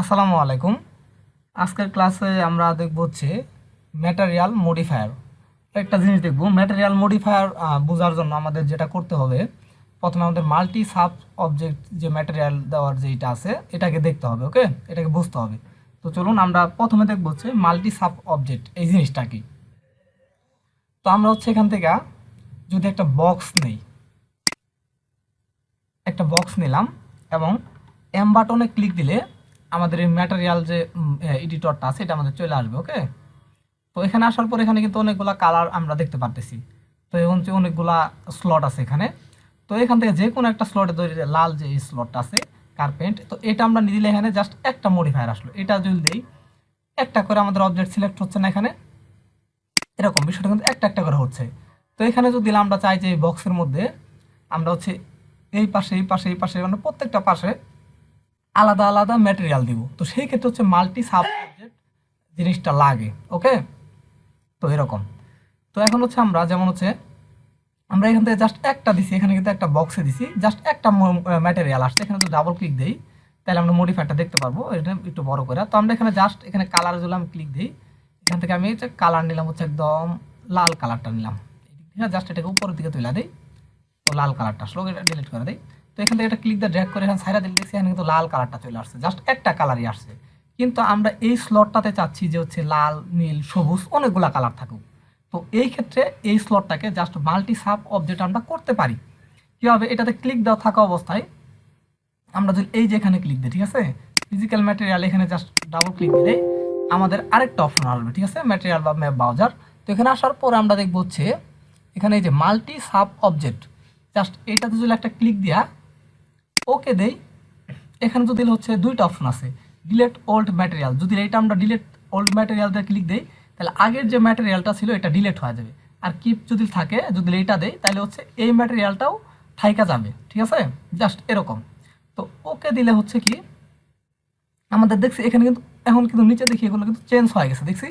আসসালামু আলাইকুম। আজকের ক্লাসে আমরা দেখব হচ্ছে ম্যাটেরিয়াল মডিফায়ার। একটা জিনিস দেখব, ম্যাটেরিয়াল মডিফায়ার বোঝার জন্য আমাদের যেটা করতে হবে, প্রথমে আমাদের মাল্টি সাব অবজেক্ট যে ম্যাটেরিয়াল দেওয়ার যেটা আছে এটাকে দেখতে হবে। ওকে, এটাকে বুঝতে হবে। তো চলুন আমরা প্রথমে দেখব হচ্ছে মাল্টি সাব অবজেক্ট এই জিনিসটা কি। তো আমরা হচ্ছে এখান থেকে যদি একটা বক্স নেই, একটা বক্স নিলাম এবং এম বাটনে ক্লিক দিলে আমাদের এই ম্যাটেরিয়াল যে এডিটরটা আছে এটা আমাদের চলে আসবে। ওকে, তো এখানে আসার পর এখানে কিন্তু অনেকগুলা কালার আমরা দেখতে পারতেছি। তো এখন যে অনেকগুলা স্লট আছে এখানে, তো এখান থেকে যে কোনো একটা স্লটে ধরে লাল যে স্লটটা আছে কার্পেন্ট, তো এটা আমরা নিয়ে দিলে এখানে জাস্ট একটা মডিফায়ার আসলো। এটা যদি দিই একটা করে আমাদের অবজেক্ট সিলেক্ট হচ্ছে না, এখানে এরকম বিষয়টা কিন্তু একটা একটা করে হচ্ছে। তো এখানে যদি আমরা চাই যে এই বক্সের মধ্যে আমরা হচ্ছে এই পাশে এই পাশে এই পাশে মানে প্রত্যেকটা পাশে আলাদা আলাদা ম্যাটেরিয়াল দিব, তো সেই ক্ষেত্রে হচ্ছে মাল্টি সাব অবজেক্ট জিনিসটা লাগে। ওকে, তো এরকম। তো এখন হচ্ছে আমরা যেমন হচ্ছে আমরা এখান থেকে জাস্ট একটা দিছি, এখানে কিন্তু একটা বক্সে দিছি, জাস্ট একটা ম্যাটেরিয়াল আসছে। এখানে যদি ডাবল ক্লিক দিই তাহলে আমরা মডিফায়ারটা দেখতে পারবো, এটা একটু বড় করে। তো আমরা এখানে জাস্ট এখানে কালার যদি আমি ক্লিক দিই, এখান থেকে আমি হচ্ছে কালার নিলাম হচ্ছে একদম লাল কালারটা নিলাম। হ্যাঁ, জাস্ট এটাকে উপরের দিকে তুলে দিই, তো লাল কালারটা আসলো, এটা ডিলিট করে দিই। তো এখান থেকে একটা ক্লিক দিয়ে ড্র্যাগ করে এখানে সাইডে দিলে দেখছি এখানে কিন্তু লাল কালারটা চলে আসছে, জাস্ট একটা কালারই আসছে। কিন্তু আমরা এই স্লটটাতে চাচ্ছি যে হচ্ছে লাল, নীল, সবুজ অনেকগুলা কালার থাকুক। তো এই ক্ষেত্রে এই স্লটটাকে জাস্ট মাল্টি সাব অবজেক্ট আমরা করতে পারি। কীভাবে? এটাতে ক্লিক দেওয়া থাকা অবস্থায় আমরা যদি এই যে এখানে ক্লিক দিই, ঠিক আছে, ফিজিক্যাল ম্যাটেরিয়াল এখানে জাস্ট ডাবল ক্লিক দিলে আমাদের আরেকটা অপশন আসবে, ঠিক আছে, ম্যাটেরিয়াল বা ম্যাপ ব্রাউজার। তো এখানে আসার পর আমরা দেখবো হচ্ছে এখানে এই যে মাল্টি সাব অবজেক্ট, জাস্ট এইটাতে যদি একটা ক্লিক দিয়া ওকে দেই, এখানে যদি হচ্ছে দুইটা অপশন আছে, ডিলেট ওল্ড ম্যাটেরিয়াল। যদি এইটা আমরা ডিলেট ওল্ড ম্যাটেরিয়ালটা ক্লিক দেই তাহলে আগের যে ম্যাটেরিয়ালটা ছিল এটা ডিলেট হয়ে যাবে। আর কিপ যদি থাকে, যদি এইটা দেই তাহলে হচ্ছে এই ম্যাটেরিয়ালটাও থাইকা যাবে, ঠিক আছে, জাস্ট এরকম। তো ওকে দিলে হচ্ছে কি আমাদের দেখছি এখানে কিন্তু এখন কিন্তু নিচে দেখি এগুলো কিন্তু চেঞ্জ হয়ে গেছে, দেখছি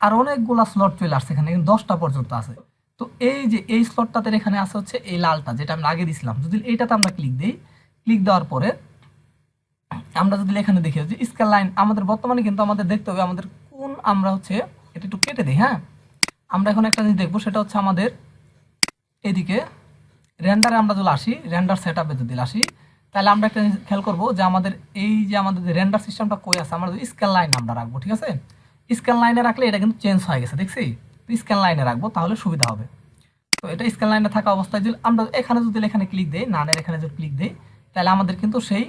আর অনেকগুলা স্লট চলে আসছে, এখানে কিন্তু 10টা পর্যন্ত আছে। তো এই যে এই স্লটটাতে এখানে আছে হচ্ছে এই লালটা যেটা আমি আগে দিছিলাম, যদি এইটাতে আমরা ক্লিক দিই, ক্লিক দেওয়ার পরে আমরা যদি এখানে দেখি যে স্কেল লাইন আমাদের বর্তমানে কিন্তু আমাদের দেখতে হবে আমাদের কোন, আমরা হচ্ছে এটা একটু কেটে দিই। হ্যাঁ, আমরা এখন একটা জিনিস দেখবো, সেটা হচ্ছে আমাদের এদিকে রেন্ডারে আমরা যদি আসি, রেন্ডার সেট আপে যদি আসি, তাহলে আমরা একটা জিনিস খেয়াল করবো যে আমাদের এই যে আমাদের যে রেন্ডার সিস্টেমটা কই আছে, আমরা যদি স্কেল লাইন আমরা রাখবো, ঠিক আছে, স্কেল লাইনে রাখলে এটা কিন্তু চেঞ্জ হয়ে গেছে, দেখছি। তো স্কেল লাইনে রাখবো তাহলে সুবিধা হবে। তো এটা স্কেল লাইনে থাকা অবস্থায় যদি আমরা এখানে যদি এখানে ক্লিক দিই, নানের এখানে যদি ক্লিক দিই, তাহলে আমাদের কিন্তু সেই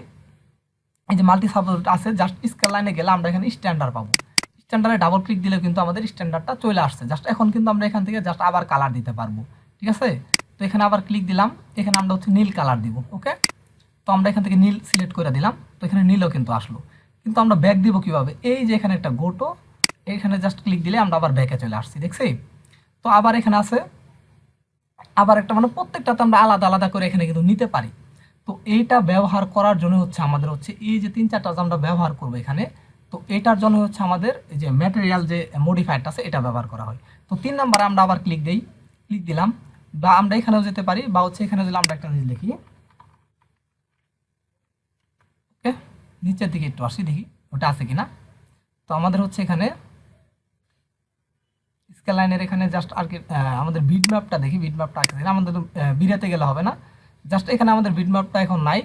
এই যে মাল্টি সাবজেক্ট আছে, জাস্ট স্কেল লাইনে গেলে আমরা এখানে স্ট্যান্ডার্ড পাবো। স্ট্যান্ডার্ডে ডাবল ক্লিক দিলেও কিন্তু আমাদের স্ট্যান্ডার্ডটা চলে আসছে। জাস্ট এখন কিন্তু আমরা এখান থেকে জাস্ট আবার কালার দিতে পারবো, ঠিক আছে। তো এখানে আবার ক্লিক দিলাম, এখানে আমরা হচ্ছে নীল কালার দিব। ওকে, তো আমরা এখান থেকে নীল সিলেক্ট করে দিলাম, তো এখানে নীলও কিন্তু আসলো। কিন্তু আমরা ব্যাক দিব কিভাবে? এই যে এখানে একটা গোটো, এখানে জাস্ট ক্লিক দিলে আমরা আবার ব্যাকে চলে আসছি, দেখছি। তো আবার এখানে আছে আবার একটা, মানে প্রত্যেকটাতে আমরা আলাদা আলাদা করে এখানে কিন্তু নিতে পারি। তো এইটা ব্যবহার করার জন্য হচ্ছে আমাদের হচ্ছে এই যে 3-4টা আমরা ব্যবহার করবো এখানে, তো এটার জন্য হচ্ছে আমাদের এই যে ম্যাটেরিয়াল যে মডিফায়ারটা আছে এটা ব্যবহার করা হয়। তো 3 নাম্বারে আমরা আবার ক্লিক দিই, ক্লিক দিলাম, বা আমরা এখানেও যেতে পারি, বা হচ্ছে এখানে যদি আমরা একটা জিনিস লিখি, ওকে, নিচের দিকে একটু আসি দেখি ওটা আছে কিনা। তো আমাদের হচ্ছে এখানে স্কেল লাইনের এখানে জাস্ট আর কি আমাদের বিট ম্যাপটা দেখি, বিট ম্যাপটা আছে কিনা। আমাদের বিরাতে গেলে হবে না, জাস্ট এখানে আমাদের বিট ম্যাপটা এখন নাই,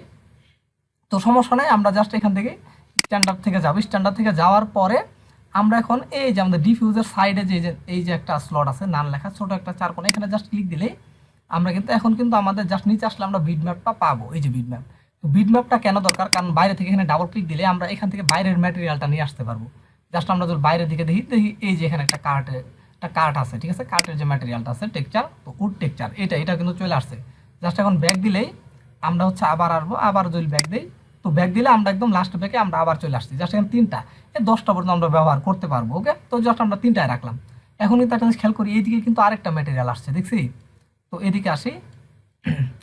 তো সমস্যা নাই। আমরা জাস্ট এখান থেকে স্ট্যান্ডার্ড থেকে যাব, স্ট্যান্ডার্ড থেকে যাওয়ার পরে আমরা এখন এই যে আমাদের ডিফিউজের সাইডে যে এই যে একটা স্লট আছে নাম লেখা ছোট একটা চারকোনা, এখানে জাস্ট ক্লিক দিলেই আমরা কিন্তু এখন কিন্তু আমাদের জাস্ট নিচে আসলে আমরা বিট ম্যাপটা পাবো, এই যে বিট ম্যাপ। তো বিট ম্যাপটা কেন দরকার? কারণ বাইরে থেকে এখানে ডাবল ক্লিক দিলে আমরা এখান থেকে বাইরের ম্যাটেরিয়ালটা নিয়ে আসতে পারবো। জাস্ট আমরা যদি বাইরের দিকে দেখি দেখি এই যে এখানে একটা কার্ট আছে, ঠিক আছে, কার্টের যে ম্যাটেরিয়ালটা আছে টেক্সচার, তো উড টেক্সচার এটা কিন্তু চলে আসছে। জাস্ট এখন ব্যাক দিলেই আমরা হচ্ছে আবার আসবো, আবার যদি ব্যাক দিই, তো ব্যাক দিলে আমরা একদম লাস্ট ব্যাকে আমরা আবার চলে আসছি। জাস্ট এখানে 3টা, এই 10টা পর্যন্ত আমরা ব্যবহার করতে পারবো। ওকে, তো জাস্ট আমরা 3টায় রাখলাম। এখন কিন্তু একটা জিনিস খেয়াল করি, এইদিকে কিন্তু আরেকটা ম্যাটেরিয়াল আসছে, দেখছি। তো এদিকে আসি,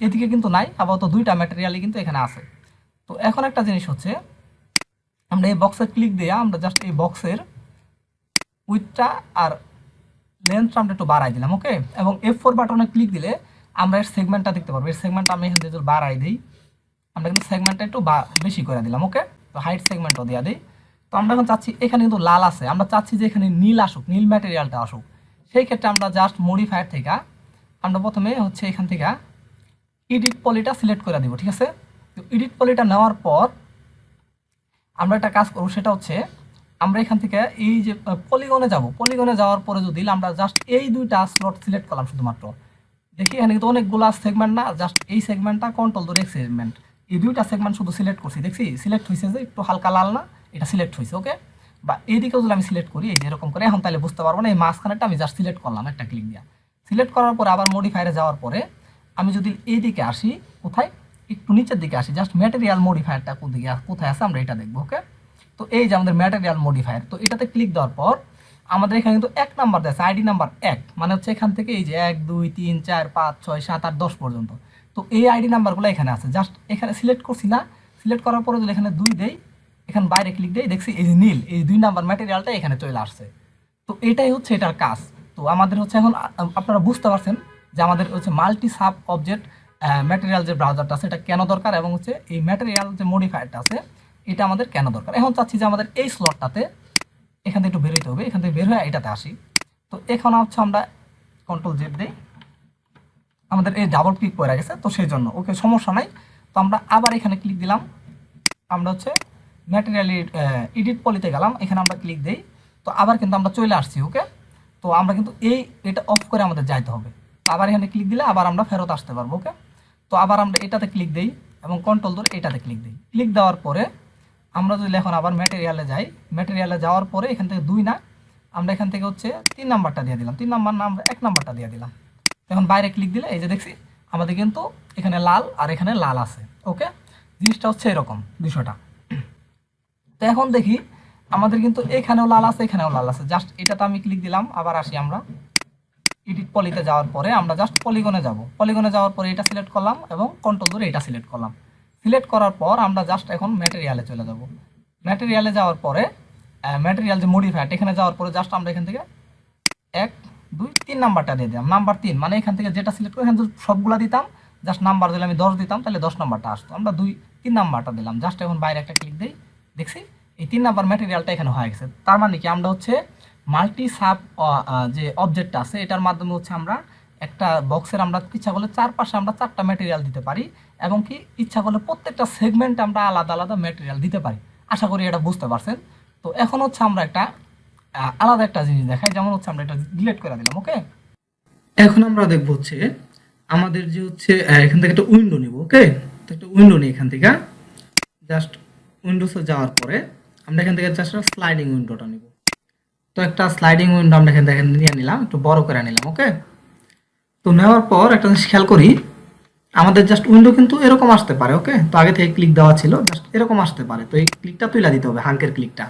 এদিকে কিন্তু নাই, আপাতত 2টা ম্যাটেরিয়ালই কিন্তু এখানে আছে। তো এখন একটা জিনিস হচ্ছে আমরা এই বক্সে ক্লিক দিয়ে আমরা জাস্ট এই বক্সের উইথটা আর লেন্থটা আমরা একটু বাড়াই দিলাম। ওকে, এবং F4 বাটনে ক্লিক দিলে আমরা এর সেগমেন্টটা দেখতে পারবো। এর সেগমেন্টটা আমি এখান থেকে যদি বাড়াই দিই, আমরা কিন্তু সেগমেন্টটা একটু বেশি করে দিলাম। ওকে, তো হাইট সেগমেন্টও দেওয়া দিই। তো আমরা এখন চাচ্ছি এখানে কিন্তু লাল আছে, আমরা চাচ্ছি যে এখানে নীল আসুক, নীল ম্যাটেরিয়ালটা আসুক। সেই ক্ষেত্রে আমরা জাস্ট মডিফায়ার থেকে আমরা প্রথমে হচ্ছে এখান থেকে এডিট পলিটা সিলেক্ট করে দিব, ঠিক আছে। তো এডিট পলিটা নেওয়ার পর আমরা একটা কাজ করবো, সেটা হচ্ছে আমরা এখান থেকে এই যে পলিগনে যাব, পলিগনে যাওয়ার পরে যদি আমরা জাস্ট এই দুইটা স্লট সিলেক্ট করলাম শুধুমাত্র, দেখি এখানে কিন্তু অনেকগুলো সেগমেন্ট না, জাস্ট এই সেগমেন্টটা কন্ট্রোল ধরে সেগমেন্ট, এই দুইটা সেগমেন্ট শুধু সিলেক্ট করছি, দেখছি সিলেক্ট হয়েছে যে একটু হালকা লাল না, এটা সিলেক্ট হয়েছে, ওকে। বা এইদিকেও যদি আমি সিলেক্ট করি এই যে এরকম করে, এখন তাহলে বুঝতে পারবো না, এই মাঝখানেটা আমি জাস্ট সিলেক্ট করলাম একটা ক্লিক দিয়ে। সিলেক্ট করার পরে আবার মডিফায়ারে যাওয়ার পরে আমি যদি এইদিকে আসি, কোথায় একটু নিচের দিকে আসি, জাস্ট ম্যাটেরিয়াল মডিফায়ারটা কোথায় আছে আমরা এটা দেখবো, ওকে। তো এই যে আমাদের ম্যাটেরিয়াল মডিফায়ার, তো এটাতে ক্লিক দেওয়ার পর আমাদের এখানে কিন্তু 1 নাম্বার দেয়, আইডি নাম্বার 1, মানে হচ্ছে এখান থেকে এই যে 1 2 3 4 5 6 7 8 10 পর্যন্ত। তো এই আইডি নাম্বারগুলো এখানে আছে, জাস্ট এখানে সিলেক্ট করছি না, সিলেক্ট করার পরে যদি এখানে 2 দেই, এখানে বাইরে ক্লিক দেই, দেখছি এই যে নীল, এই 2 নাম্বার ম্যাটেরিয়ালটা এখানে চলে আসছে। তো এটাই হচ্ছে এটার কাজ। তো আমাদের হচ্ছে এখন আপনারা বুঝতে পারছেন যে আমাদের হচ্ছে মাল্টি সাব অবজেক্ট ম্যাটেরিয়াল যে ব্রাউজারটা আছে এটা কেন দরকার, এবং হচ্ছে এই ম্যাটেরিয়াল যে মডিফায়ারটা আছে এটা আমাদের কেন দরকার। এখন চাচ্ছি যে আমাদের এই স্লটটাতে এখান থেকে একটু বের হইতে হবে, এখান থেকে বের হয়ে এটাতে আসি। তো এখন হচ্ছে আমরা কন্ট্রোল জেড দিই, আমাদের এই ডাবল ক্লিক করে গেছে, তো সেই জন্য ওকে সমস্যা নাই। তো আমরা আবার এখানে ক্লিক দিলাম, আমরা হচ্ছে ম্যাটেরিয়াল এডিট পলিতে গেলাম, এখানে আমরা ক্লিক দিই, তো আবার কিন্তু আমরা চলে আসছি, ওকে। তো আমরা কিন্তু এটা অফ করে আমাদের যাইতে হবে, আবার এখানে ক্লিক দিলে আবার আমরা ফেরত আসতে পারবো, ওকে। তো আবার আমরা এটাতে ক্লিক দিই এবং কন্ট্রোল ধরে এটাতে ক্লিক দিই, ক্লিক দেওয়ার পরে আমরা যদি এখন আবার ম্যাটেরিয়ালে যাই, ম্যাটেরিয়ালে যাওয়ার পরে এখান থেকে 2 না, আমরা এখান থেকে হচ্ছে 3 নাম্বারটা দিয়ে দিলাম, 3 নাম্বার না আমরা 1 নাম্বারটা দিয়ে দিলাম। এখন বাইরে ক্লিক দিলে এই যে দেখছি আমাদের কিন্তু এখানে লাল আর এখানে লাল আছে, ওকে। জিনিসটা হচ্ছে এরকম বিষয়টা। তো এখন দেখি আমাদের কিন্তু এখানেও লাল আছে, এখানেও লাল আছে, জাস্ট এটাতে আমি ক্লিক দিলাম, আবার আসি আমরা এডিট পলিতে যাওয়ার পরে আমরা জাস্ট পলিগনে যাব, পলিগনে যাওয়ার পরে এটা সিলেক্ট করলাম এবং কন্ট্রোল ধরে এটা সিলেক্ট করলাম। সিলেক্ট করার পর আমরা জাস্ট এখন ম্যাটেরিয়ালে চলে যাব, ম্যাটেরিয়ালে যাওয়ার পরে ম্যাটেরিয়াল যে মডিফায়ার এখানে যাওয়ার পরে জাস্ট আমরা এখান থেকে 1 2 3 নাম্বারটা দিয়ে দিলাম, নাম্বার 3, মানে এখান থেকে যেটা সিলেক্ট করে এখানে সবগুলা দিতাম, জাস্ট নাম্বার যদি আমি 10 দিতাম তাহলে 10 নাম্বারটা আসতো, আমরা 2 3 নাম্বারটা দিলাম, জাস্ট এখন বাইরে একটা ক্লিক দিই, দেখছি এই 3 নাম্বার ম্যাটেরিয়ালটা এখানে হয়ে গেছে। তার মানে কি আমরা হচ্ছে মাল্টি সাব যে অবজেক্টটা আছে এটার মাধ্যমে হচ্ছে আমরা একটা বক্সের আমরা ইচ্ছা করলে চারপাশে আমরা 4টা ম্যাটেরিয়াল দিতে পারি, এবং কি ইচ্ছা করলে প্রত্যেকটা সেগমেন্টে আমরা আলাদা আলাদা ম্যাটেরিয়াল দিতে পারি। আশা করি এটা বুঝতে পারছেন। তো এখন হচ্ছে আমরা একটা আলাদা একটা জিনিস দেখাই, যেমন হচ্ছে আমরা এটা ডিলিট করে দিলাম, ওকে। এখন আমরা দেখবো হচ্ছে আমাদের যে হচ্ছে এখান থেকে একটা উইন্ডো নিব, ওকে। তো একটা উইন্ডো নিই, এখান থেকে জাস্ট উইন্ডোসে যাওয়ার পরে আমরা এখান থেকে জাস্ট স্লাইডিং উইন্ডোটা নিব। তো একটা স্লাইডিং উইন্ডো আমরা এখান থেকে নিয়ে নিলাম, একটু বড় করে নিলাম, ওকে। তো নেওয়ার পর একটা জিনিস খেয়াল করি, আমাদের জাস্ট উইন্ডো কিন্তু এরকম আসতে পারে, ওকে। তো আগে থেকে ক্লিক দেওয়া ছিল, জাস্ট এরকম আসতে পারে, তো এই ক্লিকটা তুইলা দিতে হবে, হাঙ্কের ক্লিকটা।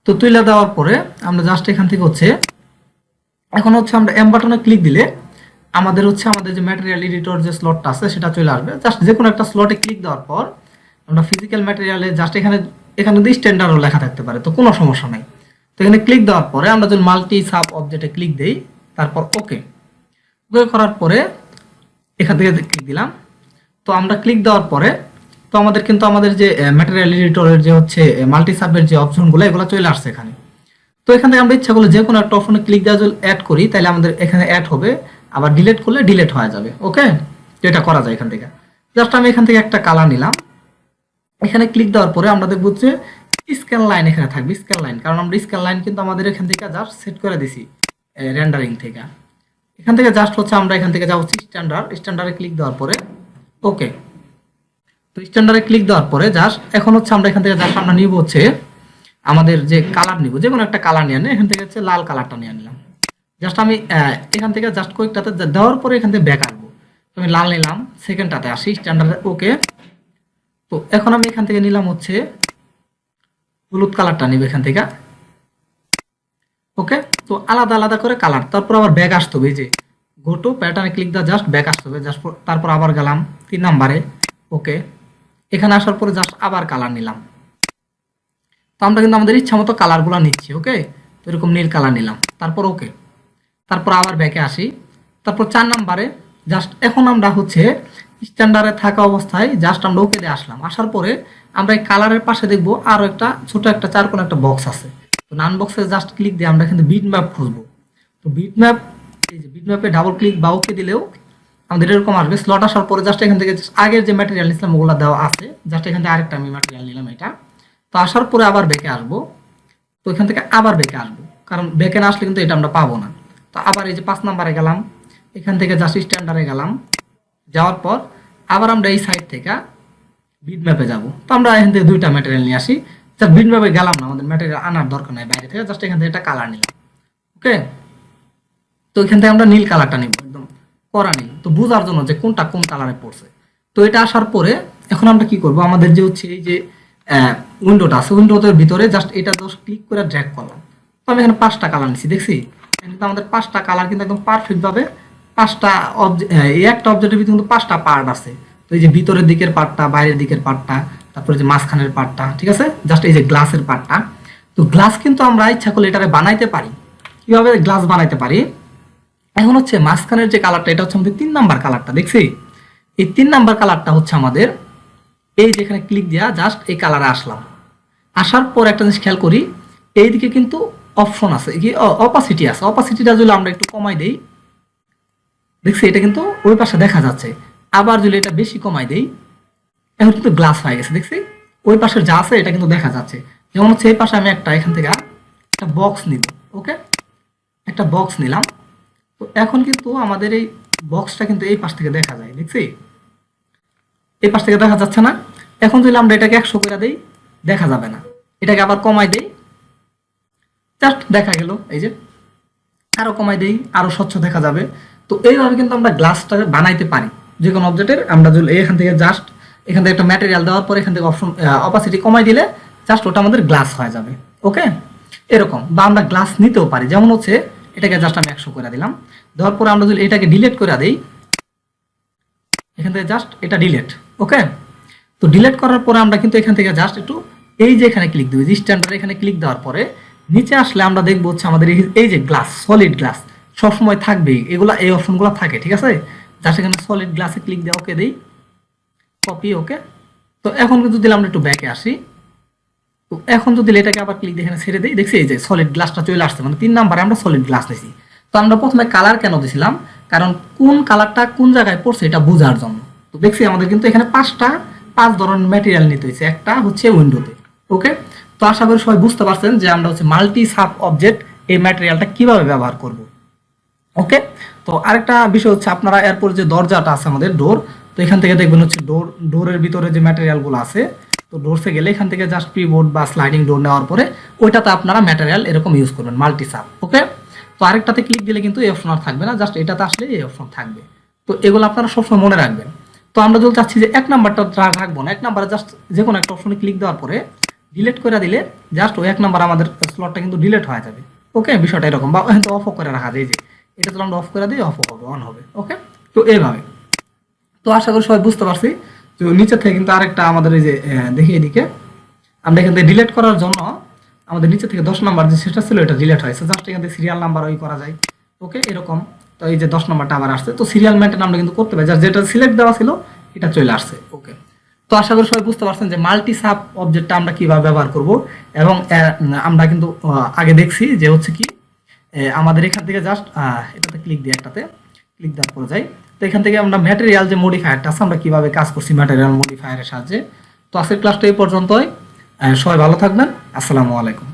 তো তুইলা দেওয়ার পরে আমরা জাস্ট এখান থেকে হচ্ছে এখন হচ্ছে আমরা এম বাটনে ক্লিক দিলে আমাদের হচ্ছে আমাদের যে ম্যাটেরিয়াল এডিটর যে স্লটটা আছে সেটা চলে আসবে। জাস্ট যে কোনো একটা স্লটে ক্লিক দেওয়ার পর আমরা ফিজিক্যাল ম্যাটেরিয়ালে জাস্ট এখানে যদি স্ট্যান্ডার্ডও লেখা থাকতে পারে, তো কোনো সমস্যা নাই। তো এখানে ক্লিক দেওয়ার পরে আমরা যদি মাল্টি সাব অবজেক্টে ক্লিক দেই, তারপর ওকে করার পরে এখান থেকে ক্লিক দিলাম। তো আমরা ক্লিক দেওয়ার পরে তো আমাদের কিন্তু আমাদের যে ম্যাটেরিয়াল এডিটরের যে হচ্ছে মাল্টি সাবের যে অপশনগুলো এগুলো চলে আসছে এখানে। তো এখান থেকে আমরা ইচ্ছা করলে যে কোনো একটা অপশনে ক্লিক দেওয়া যদি অ্যাড করি তাহলে আমাদের এখানে অ্যাড হবে, আবার ডিলিট করলে ডিলিট হয়ে যাবে, ওকে। তো এটা করা যায় এখান থেকে। জাস্ট আমি এখান থেকে একটা কালার নিলাম, এখানে ক্লিক দেওয়ার পরে আমরা দেখব যে স্ক্যান লাইন এখানে থাকবে, স্ক্যান লাইন, কারণ আমরা স্ক্যান লাইন কিন্তু আমাদের এখান থেকে জাস্ট সেট করে দিছি রেন্ডারিং থেকে। এখান থেকে জাস্ট হচ্ছে আমরা এখান থেকে যাবো স্ট্যান্ডার্ডে ক্লিক দেওয়ার পরে ওকে। তো স্ট্যান্ডার্ডে ক্লিক দেওয়ার পরে জাস্ট এখন হচ্ছে আমরা এখান থেকে জাস্ট আমরা নিব হচ্ছে আমাদের যে কালার নিব, যে কোনো একটা কালার নিয়ে এখান থেকে হচ্ছে লাল কালারটা নিয়ে নিলাম। জাস্ট আমি এখান থেকে জাস্ট কয়েকটাতে দেওয়ার পরে এখান থেকে ব্যাক আসবো। তো আমি লাল নিলাম, সেকেন্ডটাতে আসি স্ট্যান্ডার্ডে ওকে। তো এখন আমি এখান থেকে নিলাম হচ্ছে হলুদ কালারটা নিব এখান থেকে ওকে। তো আলাদা আলাদা করে কালার, তারপর আবার ব্যাক আসতে হবে, এই যে গো টু প্যাটার্নে ক্লিক দেওয়া জাস্ট ব্যাক আসতে হবে, জাস্ট তারপর আবার গেলাম 3 নাম্বারে ওকে। এখানে আসার পরে জাস্ট আবার কালার নিলাম। তো আমরা কিন্তু আমাদের ইচ্ছা মতো কালারগুলো নিচ্ছি ওকে। তো এরকম নীল কালার নিলাম, তারপর ওকে, তারপর আবার ব্যাকে আসি, তারপর 4 নাম্বারে জাস্ট এখন আমরা হচ্ছে স্ট্যান্ডার্ডে থাকা অবস্থায় জাস্ট আমরা ওকে দিয়ে আসলাম। আসার পরে আমরা এই কালারের পাশে দেখবো আরো একটা ছোট একটা চারকোণ একটা বক্স আছে। তো নান বক্সে জাস্ট ক্লিক দিয়ে আমরা কিন্তু বিট ম্যাপ খুঁজবো। তো বিট ম্যাপ, এই যে বিট ম্যাপে ডাবল ক্লিক বা ওকে দিলেও আমাদের এরকম আসবে। স্লট আসার পরে জাস্ট এখান থেকে আগের যে ম্যাটেরিয়াল নিয়েছিলাম ওগুলো দেওয়া আছে, জাস্ট এখান থেকে আরেকটা আমি ম্যাটেরিয়াল নিলাম এটা। তো আসার পরে আবার ব্যাকে আসবো। তো এখান থেকে আবার ব্যাকে আসবো, কারণ ব্যাকে না আসলে কিন্তু এটা আমরা পাবো না। তো আবার এই যে 5 নাম্বারে গেলাম, এখান থেকে জাস্ট স্ট্যান্ডার্ডে গেলাম, যাওয়ার পর আবার আমরা এই সাইড থেকে বিট ম্যাপে যাব। তো আমরা এখান থেকে দুইটা ম্যাটেরিয়াল নিয়ে আসি। জাস্ট বিট ম্যাপে গেলাম না, আমাদের ম্যাটেরিয়াল আনার দরকার নাই বাইরে থেকে, জাস্ট এখান থেকে একটা কালার নিলাম। ওকে, তো এখান থেকে আমরা নীল কালারটা নিব, একদম কড়া নীল, তো বোঝার জন্য যে কোনটা কোন কালারে পড়ছে। তো এটা আসার পরে এখন আমরা কি করব, আমাদের যে হচ্ছে এই যে উইন্ডোটা আছে, উইন্ডোটার ভিতরে জাস্ট এটা জাস্ট ক্লিক করে ড্র্যাগ করলাম। তো আমি এখানে 5টা কালার নিছি, দেখছি কিন্তু আমাদের 5টা কালার কিন্তু একদম পারফেক্ট ভাবে 5টা এই একটা অবজেক্টের ভিতরে কিন্তু 5টা পার্ট আছে। তো এই যে ভিতরের দিকের পার্টটা, বাইরের দিকের পার্টটা, তারপরে যে মাঝখানের পার্টটা, ঠিক আছে, জাস্ট এই যে গ্লাসের পার্টটা। তো গ্লাস কিন্তু আমরা ইচ্ছা করলে এটারে বানাইতে পারি। কিভাবে গ্লাস বানাইতে পারি, এখন হচ্ছে মাঝখানের যে কালারটা, এটা হচ্ছে আমাদের 3 নাম্বার কালারটা, দেখছি এই 3 নাম্বার কালারটা হচ্ছে আমাদের এই যেখানে ক্লিক দিয়া জাস্ট এই কালারে আসলাম। আসার পর একটা জিনিস খেয়াল করি, এইদিকে কিন্তু অপশন আছে, কি অপাসিটি আছে, অপাসিটিটা যদি আমরা একটু কমাই দেই, দেখছি এটা কিন্তু ওই পাশে দেখা যাচ্ছে। আবার যদি এটা বেশি কমাই দেই, এখন কিন্তু গ্লাস হয়ে গেছে, দেখছি ওই পাশে যা আছে এটা কিন্তু দেখা যাচ্ছে। যেমন হচ্ছে এই পাশে আমি একটা এখান থেকে একটা বক্স নিব। ওকে, একটা বক্স নিলাম। তো এখন কিন্তু আমাদের এই বক্সটা কিন্তু এই পাশ থেকে দেখা যায়, দেখছি এই পাশ থেকে দেখা যাচ্ছে না। এখন যদি আমরা এটাকে 100 করে দেই, দেখা যাবে না। এটাকে আবার কমাই দেই, জাস্ট দেখা গেল, এই যে আরো কমাই দেই, আরো স্বচ্ছ দেখা যাবে। তো এইভাবে কিন্তু আমরা গ্লাসটা বানাইতে পারি যে কোনো অবজেক্টের। আমরা যদি এখান থেকে জাস্ট এখান থেকে একটা ম্যাটেরিয়াল দেওয়ার পর এখান থেকে অপশন অপাসিটি কমাই দিলে জাস্ট ওটা আমাদের গ্লাস হয়ে যাবে। ওকে, এরকম। বা আমরা গ্লাস নিতেও পারি, যেমন হচ্ছে এটাকে জাস্ট আমি 100 করে দিলাম, দেওয়ার পরে আমরা যদি এটাকে ডিলিট করে দেই, এখান থেকে জাস্ট এটা ডিলিট। ওকে, তো ডিলিট করার পরে আমরা কিন্তু এখান থেকে জাস্ট একটু এই যে এখানে ক্লিক দেবো, স্ট্যান্ডার্ড এখানে ক্লিক দেওয়ার পরে নিচে আসলে আমরা দেখবো হচ্ছে আমাদের এই যে গ্লাস, সলিড গ্লাস সবসময় থাকবেই, এগুলা এই অপশনগুলো থাকে, ঠিক আছে। জাস্ট এখানে সলিড গ্লাসে ক্লিক দিয়ে ওকে দেই, কপি। ওকে, তো এখন কিন্তু দিলাম আমরা একটু ব্যাকে আসি। তো এখন যদি এটাকে আবার ক্লিক দিয়ে এখানে ছেড়ে দিই, দেখছি এই যে সলিড গ্লাসটা চলে আসছে, মানে 3 নাম্বারে আমরা সলিড গ্লাস নিয়েছি। তো আমরা প্রথমে কালার কেন দিয়েছিলাম, কারণ কোন কালারটা কোন জায়গায় পড়ছে এটা বোঝার জন্য। তো দেখছি আমাদের কিন্তু এখানে 5 ধরনের ম্যাটেরিয়াল নিতে হয়েছে, একটা হচ্ছে উইন্ডোতে। ওকে, তো আশা করি সবাই বুঝতে পারছেন যে আমরা হচ্ছে মাল্টি সাব অবজেক্ট এই ম্যাটেরিয়ালটা কিভাবে ব্যবহার করব। ওকে, তো আরেকটা বিষয় হচ্ছে আপনারা এরপর যে দরজাটা আছে আমাদের ডোর, তো এখান থেকে দেখবেন হচ্ছে ডোরের ভিতরে যে ম্যাটেরিয়ালগুলো আছে, তো ডোরসে গেলে এখান থেকে জাস্ট প্রিবোর্ড বা স্লাইডিং ডোর নেওয়ার পরে ওইটাতে আপনারা ম্যাটেরিয়াল এরকম ইউজ করবেন, মাল্টি সাব। ওকে, তো আরেকটাতে ক্লিক দিলে কিন্তু এই অপশন আর থাকবে না, জাস্ট এটাতে আসলে এই অপশন থাকবে। তো এগুলো আপনারা সবসময় মনে রাখবেন। তো আমরা যদি চাচ্ছি যে 1 নাম্বারটা রাখবো না, 1 নাম্বারে জাস্ট যে কোনো একটা অপশনে ক্লিক দেওয়ার পরে ডিলিট করে দিলে জাস্ট ওই 1 নাম্বার আমাদের স্লটটা কিন্তু ডিলিট হয়ে যাবে। ওকে, বিষয়টা এরকম। বা অফ করে রাখা যায়, যে এটা তো আমরা অফ করে দিই, অফ হবে, অন হবে। ওকে, তো এইভাবে। তো আশা করি সবাই বুঝতে পারছি। তো নিচে থেকে কিন্তু আরেকটা আমাদের এই যে দেখি এদিকে আমরা এখান থেকে ডিলিট করার জন্য আমাদের নিচে থেকে 10 নাম্বার যে সেটা ছিল এটা ডিলিট হয়েছে, জাস্ট এখান থেকে সিরিয়াল নাম্বার ওই করা যায়। ওকে, এরকম। তো এই যে 10 নাম্বারটা আবার আসছে, তো সিরিয়াল মেনটেন আমরা কিন্তু করতে পারি, জাস্ট যেটা সিলেক্ট দেওয়া ছিল এটা চলে আসছে। ওকে, তো আশা করি সবাই বুঝতে পারছেন যে মাল্টি সাব অবজেক্টটা আমরা কিভাবে ব্যবহার করব। এবং আমরা কিন্তু আগে দেখছি যে হচ্ছে কি আমাদের এখান থেকে জাস্ট এটাতে ক্লিক দিয়ে একটাতে ক্লিক দেওয়ার পরে যাই। তো এখান থেকে আমরা ম্যাটেরিয়াল যে মডিফায়ারটা আছে আমরা কিভাবে কাজ করছি ম্যাটেরিয়াল মডিফায়ারের সাহায্যে। তো আজকের ক্লাসটা এই পর্যন্তই। সবাই ভালো থাকবেন। আসসালামু আলাইকুম।